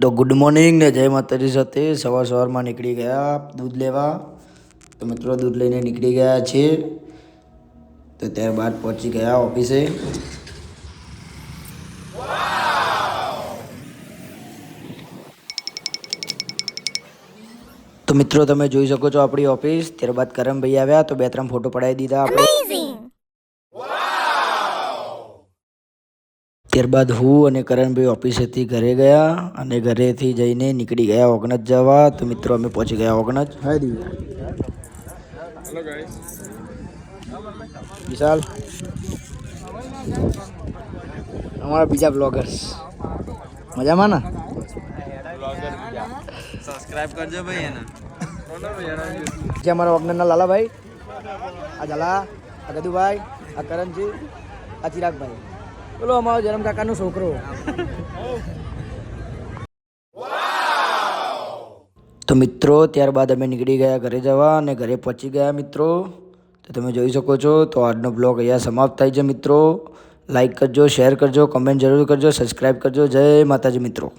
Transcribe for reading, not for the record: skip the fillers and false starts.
તો good morning ને જય માતાજી સાથે સવારમાં નીકળી ગયા દૂધ લેવા। તો મિત્રો દૂધ લઈને નીકળી ગયા છે। તો ત્યારબાદ પહોંચી ગયા ઓફિસે। તો મિત્રો તમે જોઈ શકો છો આપણી ઓફિસ। ત્યારબાદ કરમ ભાઈ આવ્યા તો 2-3 ફોટો પડાવી દીધા આપણે। ત્યારબાદ હું અને કરણભાઈ ઓફિસેથી ઘરે ગયા અને ઘરેથી જઈને નીકળી ગયા ઓગણજ જવા। તો મિત્રો અમે પહોંચી ગયા ઓગણજ। હાય દી હેલો ગાઈસ વિશાલ અમારા બીજા બ્લોગર્સ મજામાં ને બ્લોગર બીજા સબસ્ક્રાઇબ કરજો ભાઈ એને જે અમારા વગનરના લાલાભાઈ આ જલા આ ગદુભાઈ આ કરણજી આ ચિરાગભાઈ બોલો અમારો જન્મ કાકાનો છોકરો। તો મિત્રો ત્યારબાદ અમે નીકળી ગયા ઘરે જવા અને ઘરે પહોંચી ગયા મિત્રો। તો તમે જોઈ શકો છો। તો આજનો બ્લોગ અહીંયા સમાપ્ત થાય છે મિત્રો। લાઈક કરજો, શેર કરજો, કમેન્ટ જરૂર કરજો, સબસ્ક્રાઈબ કરજો। જય માતાજી મિત્રો।